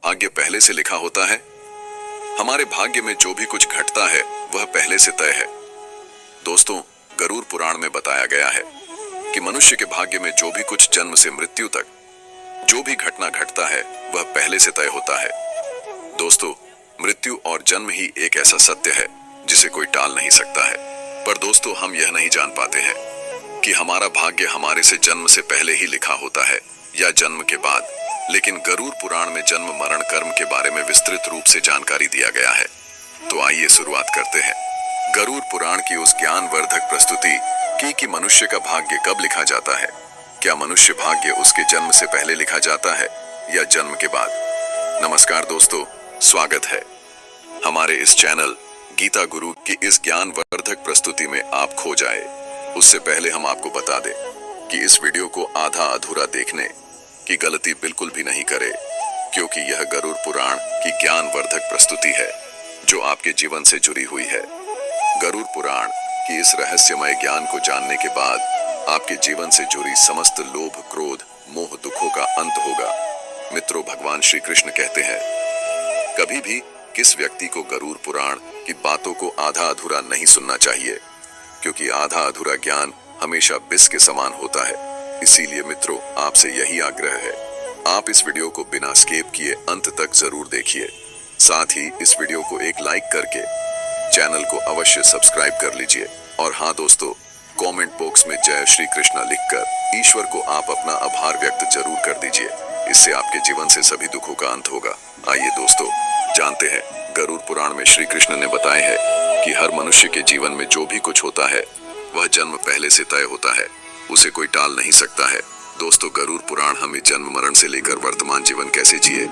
भाग्य पहले से लिखा होता है? हमारे भाग्य में जो भी कुछ घटता है वह पहले से तय है। दोस्तों, गरुड़ पुराण में बताया गया है कि मनुष्य के भाग्य में जो भी कुछ जन्म से मृत्यु तक जो भी घटना घटता है वह पहले से तय होता है। दोस्तों, मृत्यु और जन्म ही एक ऐसा सत्य है जिसे कोई टाल नहीं सकता है। पर दोस्तों, हम यह नहीं जान पाते हैं कि हमारा भाग्य हमारे से जन्म से पहले ही लिखा होता है या जन्म के बाद। लेकिन गरुड़ पुराण में जन्म मरण कर्म के बारे में विस्तृत रूप से जानकारी दिया गया है। तो आइए शुरुआत करते हैं गरुड़ पुराण की उस ज्ञानवर्धक प्रस्तुति कि मनुष्य का भाग्य कब लिखा जाता है। क्या मनुष्य भाग्य उसके जन्म से पहले लिखा जाता है या जन्म के बाद? नमस्कार दोस्तों, स्वागत है हमारे इस चैनल गीता गुरु की इस ज्ञानवर्धक प्रस्तुति में। आप खो जाए उससे पहले हम आपको बता दें कि इस वीडियो को आधा अधूरा देखने की गलती बिल्कुल भी नहीं करे, क्योंकि यह गरुड़ पुराण की ज्ञानवर्धक प्रस्तुति है जो आपके जीवन से जुड़ी हुई है। गरुड़ पुराण की इस रहस्यमय ज्ञान को जानने के बाद आपके जीवन से जुड़ी समस्त लोभ, क्रोध, मोह, दुखों का अंत होगा। मित्रों, भगवान श्री कृष्ण कहते हैं, कभी भी किस व्यक्ति को गरुड़ पुराण की बातों को आधा अधूरा नहीं सुनना चाहिए, क्योंकि आधा अधूरा ज्ञान हमेशा विष के समान होता है। इसीलिए मित्रों, आपसे यही आग्रह है, आप इस वीडियो को बिना स्किप किए अंत तक जरूर देखिए। साथ ही इस वीडियो को एक लाइक करके चैनल को अवश्य सब्सक्राइब कर लीजिए। और हाँ दोस्तों, कमेंट बॉक्स में जय श्री कृष्ण लिखकर ईश्वर को आप अपना आभार व्यक्त जरूर कर दीजिए। इससे आपके जीवन से सभी दुखों का अंत होगा। आइए दोस्तों, जानते हैं गरुड़ पुराण में श्री कृष्ण ने बताया है कि हर मनुष्य के जीवन में जो भी कुछ होता है वह जन्म पहले से तय होता है, उसे कोई टाल नहीं सकता है। दोस्तों, गरुड़ पुराण हमें जन्म मरण से लेकर वर्तमान जीवन कैसे जिए,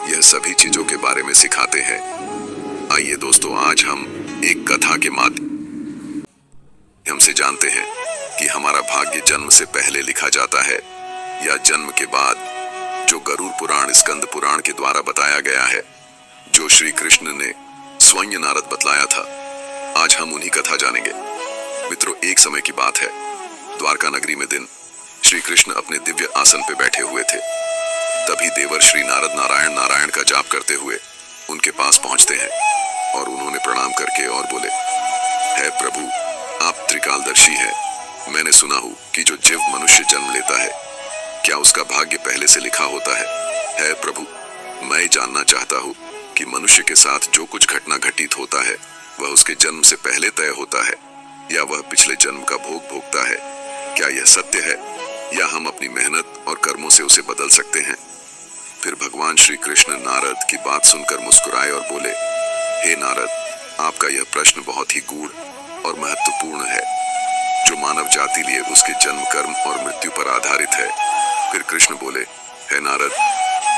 यह सभी चीजों के बारे में सिखाते हैं। आइए दोस्तों, आज हम एक कथा के माध्यम से जानते हैं कि हमारा भाग्य जन्म से पहले लिखा जाता है या जन्म के बाद, जो गरुड़ पुराण स्कंद पुराण के द्वारा बताया गया है, जो श्री कृष्ण ने स्वयं नारद बतलाया था। आज हम उन्हीं कथा जानेंगे। मित्रों, एक समय की बात है, द्वारका नगरी में दिन श्री कृष्ण अपने दिव्य आसन पे बैठे हुए थे। तभी देवर श्री नारद नारायण नारायण का जाप करते हुए उनके पास पहुंचते हैं और उन्होंने प्रणाम करके और बोले, है प्रभु, आप त्रिकालदर्शी हैं। मैंने सुना हूं कि जो जीव मनुष्य जन्म लेता है, क्या उसका भाग्य पहले से लिखा होता है प्रभु, मैं जानना चाहता हूं कि मनुष्य के साथ जो कुछ घटना घटित होता है वह उसके जन्म से पहले तय होता है या वह पिछले जन्म का भोग भोगता है। क्या यह सत्य है या हम अपनी मेहनत और कर्मों से उसे बदल सकते हैं? फिर भगवान श्री कृष्ण नारद की बात सुनकर मुस्कुराए और बोले, हे नारद, आपका यह प्रश्न बहुत ही गूढ़ और महत्वपूर्ण है, जो मानव जाति लिए उसके जन्म, कर्म और मृत्यु पर आधारित है। फिर कृष्ण बोले, हे नारद,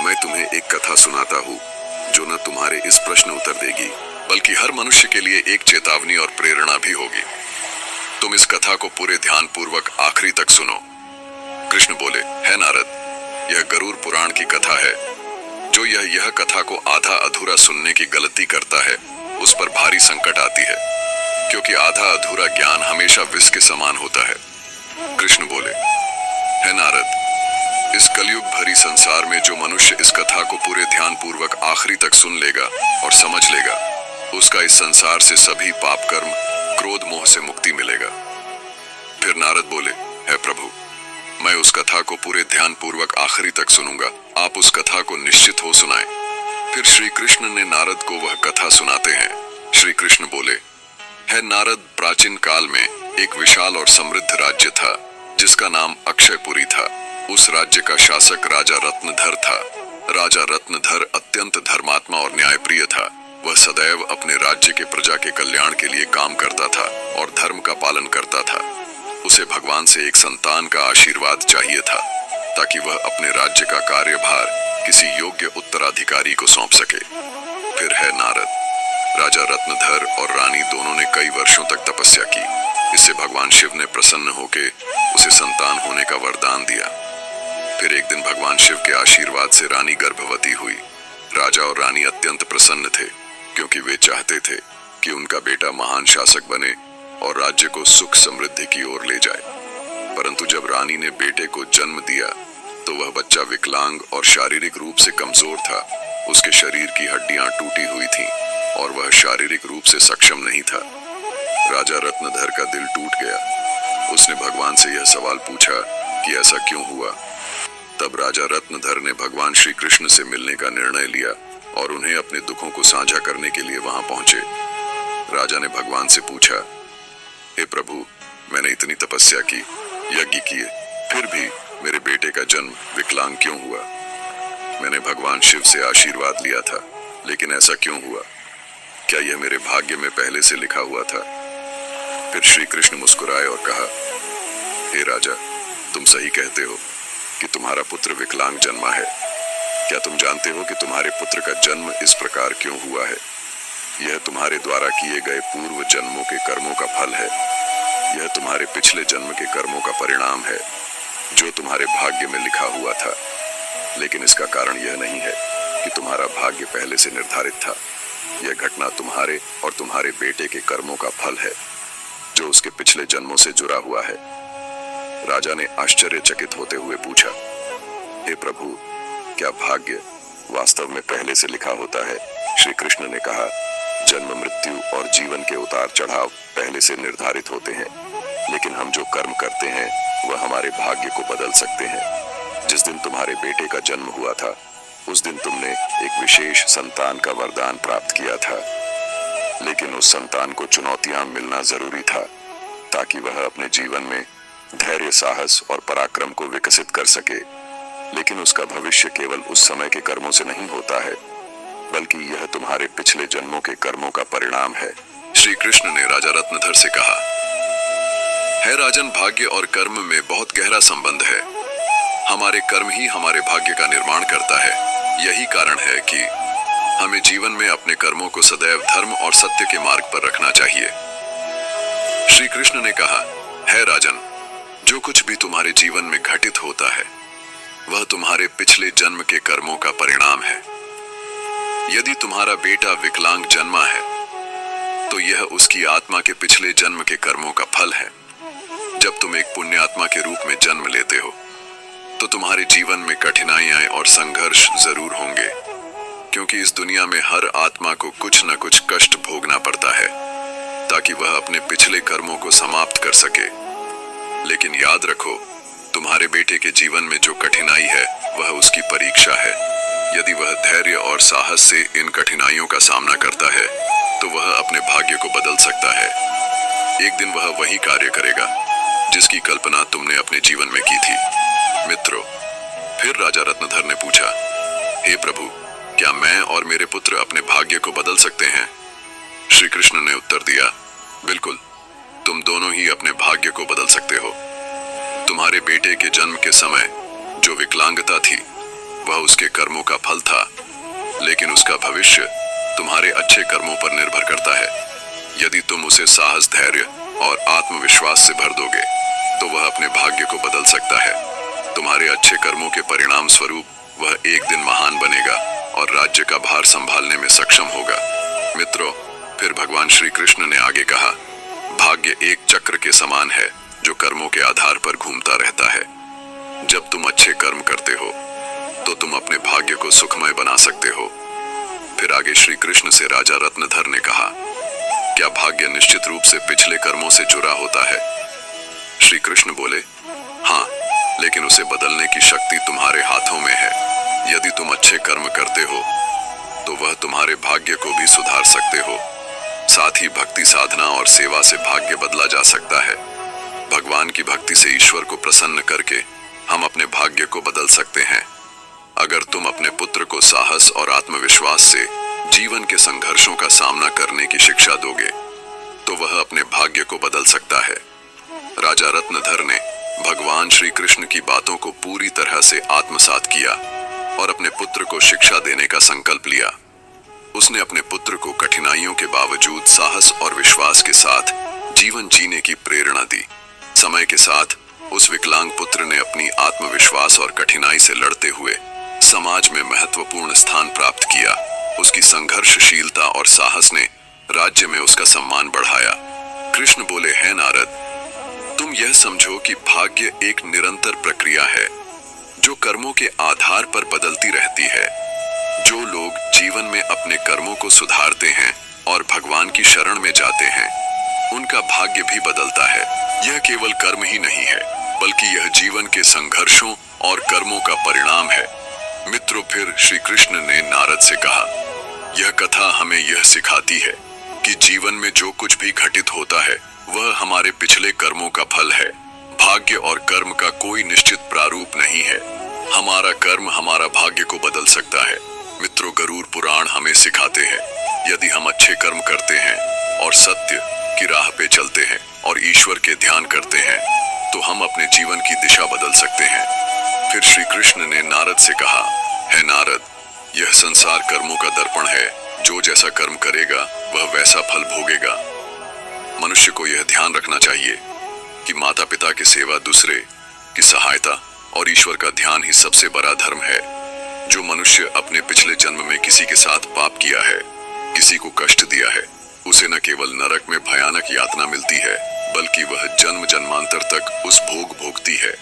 मैं तुम्हें एक कथा सुनाता हूँ जो न तुम्हारे इस प्रश्न उत्तर देगी, बल्कि हर मनुष्य के लिए एक चेतावनी और प्रेरणा भी होगी। तुम इस कथा को पूरे ध्यान पूर्वक आखिरी तक सुनो। कृष्ण बोले, हे नारद, यह गरुड़ पुराण की कथा है। जो यह कथा को आधा अधूरा सुनने की गलती करता है, उस पर भारी संकट आती है, क्योंकि आधा अधूरा ज्ञान हमेशा विष के समान होता है। कृष्ण बोले, हे नारद, इस कलयुग भरी संसार में जो मनुष्य इस कथा को पूरे ध्यान पूर्वक आखिरी तक सुन लेगा और समझ लेगा, उसका इस संसार से सभी पाप कर्म, क्रोध, मोह से मुक्ति मिलेगा। फिर नारद बोले, हे प्रभु, मैं उस कथा को पूरे ध्यान पूर्वक आखिरी तक सुनूंगा, आप उस कथा को निश्चित हो सुनाएं। फिर श्री कृष्ण ने नारद को वह कथा सुनाते हैं। श्री कृष्ण बोले, है नारद, प्राचीन काल में एक विशाल और समृद्ध राज्य था जिसका नाम अक्षयपुरी था। उस राज्य का शासक राजा रत्नधर था। राजा रत्नधर अत्यंत धर्मात्मा और न्यायप्रिय था। वह सदैव अपने राज्य के प्रजा के कल्याण के लिए काम करता था और धर्म का पालन करता था। उसे भगवान से एक संतान का आशीर्वाद चाहिए था, ताकि वह अपने राज्य का कार्यभार किसी योग्य उत्तराधिकारी को सौंप सके। फिर है नारद, राजा रत्नधर और रानी दोनों ने कई वर्षों तक तपस्या की। इससे भगवान शिव ने प्रसन्न होकर उसे संतान होने का वरदान दिया। फिर एक दिन भगवान शिव के आशीर्वाद से रानी गर्भवती हुई। राजा और रानी अत्यंत प्रसन्न थे, क्योंकि वे चाहते थे कि उनका बेटा महान शासक बने और राज्य को सुख समृद्धि की ओर ले जाए। परंतु जब रानी ने बेटे को जन्म दिया तो वह बच्चा विकलांग और शारीरिक रूप से कमजोर था। उसके शरीर की हड्डियां टूटी हुई थीं और वह शारीरिक रूप से सक्षम नहीं था। राजा रत्नधर का दिल टूट गया। उसने भगवान से यह सवाल पूछा कि ऐसा क्यों हुआ। तब राजा रत्नधर ने भगवान श्री कृष्ण से मिलने का निर्णय लिया और उन्हें अपने दुखों को साझा करने के लिए वहां पहुंचे। राजा ने भगवान से पूछा, हे प्रभु, मैंने इतनी तपस्या की, यज्ञ किए, फिर भी मेरे बेटे का जन्म विकलांग क्यों हुआ? मैंने भगवान शिव से आशीर्वाद लिया था, लेकिन ऐसा क्यों हुआ? क्या यह मेरे भाग्य में पहले से लिखा हुआ था? फिर श्री कृष्ण मुस्कुराए और कहा, हे राजा, तुम सही कहते हो कि तुम्हारा पुत्र विकलांग जन्मा है। क्या तुम जानते हो कि तुम्हारे पुत्र का जन्म इस प्रकार क्यों हुआ है? यह तुम्हारे द्वारा किए गए पूर्व जन्मों के कर्मों का फल है। यह तुम्हारे पिछले जन्म के कर्मों का परिणाम है, जो तुम्हारे भाग्य में लिखा हुआ था। लेकिन इसका कारण यह नहीं है कि तुम्हारा भाग्य पहले से निर्धारित था। यह घटना तुम्हारे और तुम्हारे बेटे के कर्मों का फल है, जो उसके पिछले जन्मों से जुड़ा हुआ है। राजा ने आश्चर्यचकित होते हुए पूछा, हे प्रभु, क्या भाग्य वास्तव में पहले से लिखा होता है? श्री कृष्ण ने कहा, जन्म, मृत्यु और जीवन के उतार चढ़ाव पहले से निर्धारित होते हैं, लेकिन हम जो कर्म करते हैं वह हमारे भाग्य को बदल सकते हैं। जिस दिन तुम्हारे बेटे का जन्म हुआ था, उस दिन तुमने एक विशेष संतान का वरदान प्राप्त किया था, लेकिन उस संतान को चुनौतियां मिलना जरूरी था ताकि वह अपने जीवन में धैर्य, साहस और पराक्रम को विकसित कर सके। लेकिन उसका भविष्य केवल उस समय के कर्मों से नहीं होता है, बल्कि यह तुम्हारे पिछले जन्मों के कर्मों का परिणाम है। श्री कृष्ण ने राजा रत्नधर से कहा, है राजन, भाग्य और कर्म में बहुत गहरा संबंध है। हमारे कर्म ही हमारे भाग्य का निर्माण करता है। यही कारण है कि हमें जीवन में अपने कर्मों को सदैव धर्म और सत्य के मार्ग पर रखना चाहिए। श्री कृष्ण ने कहा, है राजन, जो कुछ भी तुम्हारे जीवन में घटित होता है वह तुम्हारे पिछले जन्म के कर्मों का परिणाम है। यदि तुम्हारा बेटा विकलांग जन्मा है तो यह उसकी आत्मा के पिछले जन्म के कर्मों का फल है। जब तुम एक पुण्य आत्मा के रूप में जन्म लेते हो तो तुम्हारे जीवन में कठिनाइयां और संघर्ष जरूर होंगे, क्योंकि इस दुनिया में हर आत्मा को कुछ न कुछ कष्ट भोगना पड़ता है ताकि वह अपने पिछले कर्मों को समाप्त कर सके। लेकिन याद रखो, तुम्हारे बेटे के जीवन में जो कठिनाई है वह उसकी परीक्षा है। यदि वह धैर्य और साहस से इन कठिनाइयों का सामना करता है तो वह अपने भाग्य को बदल सकता है। एक दिन वह वही कार्य करेगा जिसकी कल्पना तुमने अपने जीवन में की थी। मित्रों, फिर राजा रत्नधर ने पूछा, हे प्रभु, क्या मैं और मेरे पुत्र अपने भाग्य को बदल सकते हैं? श्री कृष्ण ने उत्तर दिया, बिल्कुल, तुम दोनों ही अपने भाग्य को बदल सकते हो। तुम्हारे बेटे के जन्म के समय जो विकलांगता थी वह उसके कर्मों का फल था, लेकिन उसका भविष्य तुम्हारे अच्छे कर्मों पर निर्भर करता है। यदि तुम उसे साहस, धैर्य और आत्मविश्वास से भर दोगे तो वह अपने भाग्य को बदल सकता है। तुम्हारे अच्छे कर्मों के परिणाम स्वरूप वह एक दिन महान बनेगा और राज्य का भार संभालने में सक्षम होगा। मित्रों, फिर भगवान श्री कृष्ण ने आगे कहा, भाग्य एक चक्र के समान है जो कर्मों के आधार पर घूमता रहता है। जब तुम अच्छे कर्म करते हो तो तुम अपने भाग्य को सुखमय बना सकते हो। फिर आगे श्री कृष्ण से राजा रत्नधर ने कहा, क्या भाग्य निश्चित रूप से पिछले कर्मों से जुड़ा होता है? श्री कृष्ण बोले, हाँ, लेकिन उसे बदलने की शक्ति तुम्हारे हाथों में है। यदि तुम अच्छे कर्म करते हो तो वह तुम्हारे भाग्य को भी सुधार सकते हो। साथ ही भक्ति, साधना और सेवा से भाग्य बदला जा सकता है। भगवान की भक्ति से ईश्वर को प्रसन्न करके हम अपने भाग्य को बदल सकते हैं। अगर तुम अपने पुत्र को साहस और आत्मविश्वास से जीवन के संघर्षों का सामना करने की शिक्षा दोगे तो वह अपने भाग्य को बदल सकता है। राजा रत्नधर ने भगवान श्री कृष्ण की बातों को पूरी तरह से आत्मसात किया और अपने पुत्र को शिक्षा देने का संकल्प लिया। उसने अपने पुत्र को कठिनाइयों के बावजूद साहस और विश्वास के साथ जीवन जीने की प्रेरणा दी। समय के साथ उस विकलांग पुत्र ने अपनी आत्मविश्वास और कठिनाई से लड़ते हुए समाज में महत्वपूर्ण स्थान प्राप्त किया। उसकी संघर्षशीलता और साहस ने राज्य में उसका सम्मान बढ़ाया। कृष्ण बोले, है नारद, तुम यह समझो कि भाग्य एक निरंतर प्रक्रिया है जो कर्मों के आधार पर बदलती रहती है। जो लोग जीवन में अपने कर्मों को सुधारते हैं और भगवान की शरण में जाते हैं, उनका भाग्य भी बदलता है। यह केवल कर्म ही नहीं है, बल्कि यह जीवन के संघर्षों और कर्मों का परिणाम है। मित्रों, फिर श्री कृष्ण ने नारद से कहा, यह कथा हमें यह सिखाती है कि जीवन में जो कुछ भी घटित होता है वह हमारे पिछले कर्मों का फल है। भाग्य और कर्म का कोई निश्चित प्रारूप नहीं है। हमारा कर्म हमारा भाग्य को बदल सकता है। मित्रों, गरुड़ पुराण हमें सिखाते हैं, यदि हम अच्छे कर्म करते हैं और सत्य की राह पे चलते हैं और ईश्वर के ध्यान करते हैं, तो हम अपने जीवन की दिशा बदल सकते हैं। फिर श्री कृष्ण ने नारद से कहा, है नारद, यह संसार कर्मों का दर्पण है। जो जैसा कर्म करेगा वह वैसा फल भोगेगा। मनुष्य को यह ध्यान रखना चाहिए कि माता पिता की सेवा, दूसरे की सहायता और ईश्वर का ध्यान ही सबसे बड़ा धर्म है। जो मनुष्य अपने पिछले जन्म में किसी के साथ पाप किया है, किसी को कष्ट दिया है, उसे न केवल नरक में भयानक यातना मिलती है, बल्कि वह जन्म जन्मांतर तक उस भोग भोगती है।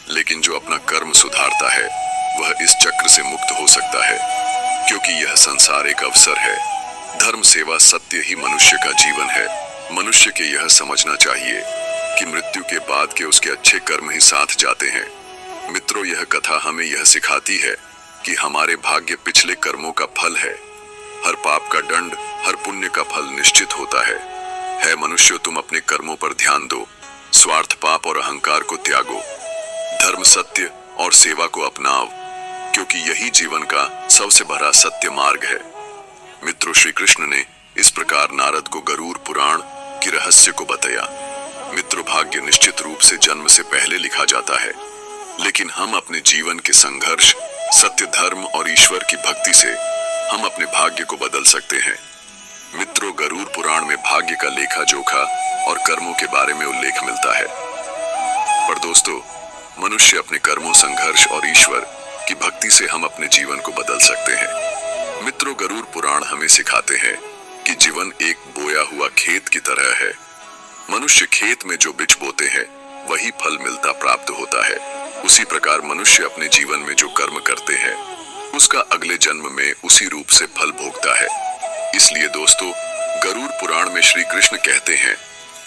लेकिन जो अपना कर्म सुधारता है वह इस चक्र से मुक्त हो सकता है, क्योंकि यह संसार एक अवसर है। धर्म, सेवा, सत्य ही मनुष्य का जीवन है। मनुष्य के यह समझना चाहिए कि मृत्यु के बाद के उसके अच्छे कर्म ही साथ जाते हैं। मित्रों, यह कथा हमें यह सिखाती है कि हमारे भाग्य पिछले कर्मों का फल है। हर पाप का दंड, हर पुण्य का फल निश्चित होता है। मनुष्य, तुम अपने कर्मों पर ध्यान दो, स्वार्थ, पाप और अहंकार को त्यागो, धर्म, सत्य और सेवा को अपनाओ, क्योंकि यही जीवन का सबसे बड़ा सत्य मार्ग है। मित्रों, श्री कृष्ण ने इस प्रकार नारद को गरुड़ पुराण की रहस्य को बताया। मित्रों, भाग्य निश्चित रूप से जन्म से पहले लिखा जाता है, लेकिन हम अपने जीवन के संघर्ष, सत्य, धर्म और ईश्वर की भक्ति से हम अपने भाग्य को बदल सकते हैं। मित्रों, गरुड़ पुराण में भाग्य का लेखा जोखा और कर्मों के बारे में उल्लेख मिलता है। पर दोस्तों, मनुष्य अपने कर्मों, संघर्ष और ईश्वर की भक्ति से हम अपने जीवन को बदल सकते हैं। मित्रों, गरुड़ पुराण हमें सिखाते हैं कि जीवन एक बोया हुआ खेत की तरह है। मनुष्य खेत में जो बीज बोते हैं वही फल मिलता प्राप्त होता है। उसी प्रकार मनुष्य अपने जीवन में जो कर्म करते हैं उसका अगले जन्म में उसी रूप से फल भोगता है। इसलिए दोस्तों, गरुड़ पुराण में श्री कृष्ण कहते हैं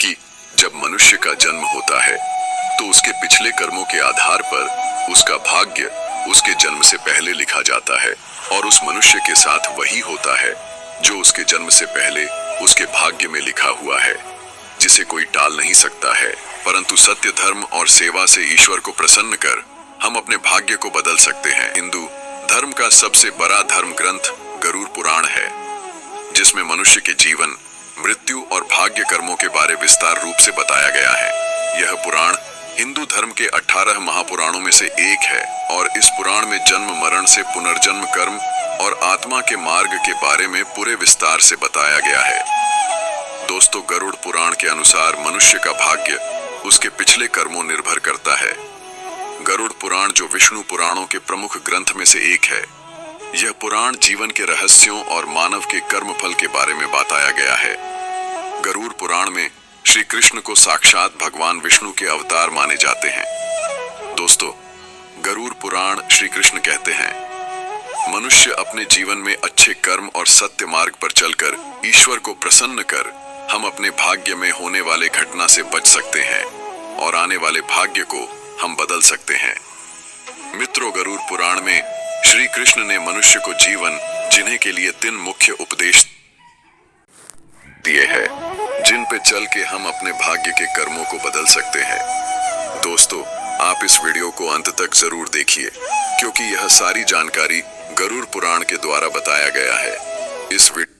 कि जब मनुष्य का जन्म होता है तो उसके पिछले कर्मों के आधार पर उसका भाग्य उसके जन्म से पहले लिखा जाता है, और उस मनुष्य के साथ वही होता है जो उसके जन्म से पहले उसके भाग्य में लिखा हुआ है, जिसे कोई टाल नहीं सकता है। परंतु सत्य, धर्म और सेवा से ईश्वर को प्रसन्न कर हम अपने भाग्य को बदल सकते हैं। हिंदू धर्म का सबसे बड़ा धर्म ग्रंथ गरुड़ पुराण है, जिसमें मनुष्य के जीवन, मृत्यु और भाग्य कर्मों के बारे विस्तार रूप से बताया गया है। यह पुराण हिंदू धर्म के 18 महापुराणों में से एक है, और इस पुराण में जन्म, मरण से पुनर्जन्म, कर्म और आत्मा के मार्ग के बारे में पूरे विस्तार से बताया गया है। दोस्तों, गरुड़ पुराण के अनुसार मनुष्य का भाग्य उसके पिछले कर्मों निर्भर करता है। गरुड़ पुराण, जो विष्णु पुराणों के प्रमुख ग्रंथ में से एक है, यह पुराण जीवन के रहस्यों और मानव के कर्म फल के बारे में बताया गया है। गरुड़ पुराण में श्री कृष्ण को साक्षात भगवान विष्णु के अवतार माने जाते हैं। दोस्तों, गरुड़ पुराण श्री कृष्ण कहते हैं, मनुष्य अपने जीवन में अच्छे कर्म और सत्य मार्ग पर चलकर ईश्वर को प्रसन्न कर हम अपने भाग्य में होने वाले घटना से बच सकते हैं और आने वाले भाग्य को हम बदल सकते हैं। मित्रों, गरुड़ पुराण में श्री कृष्ण ने मनुष्य को जीवन जीने के लिए 3 मुख्य उपदेश दिए हैं, जिन पे चल के हम अपने भाग्य के कर्मों को बदल सकते हैं। दोस्तों, आप इस वीडियो को अंत तक जरूर देखिए, क्योंकि यह सारी जानकारी गरुड़ पुराण के द्वारा बताया गया है। इस वीडियो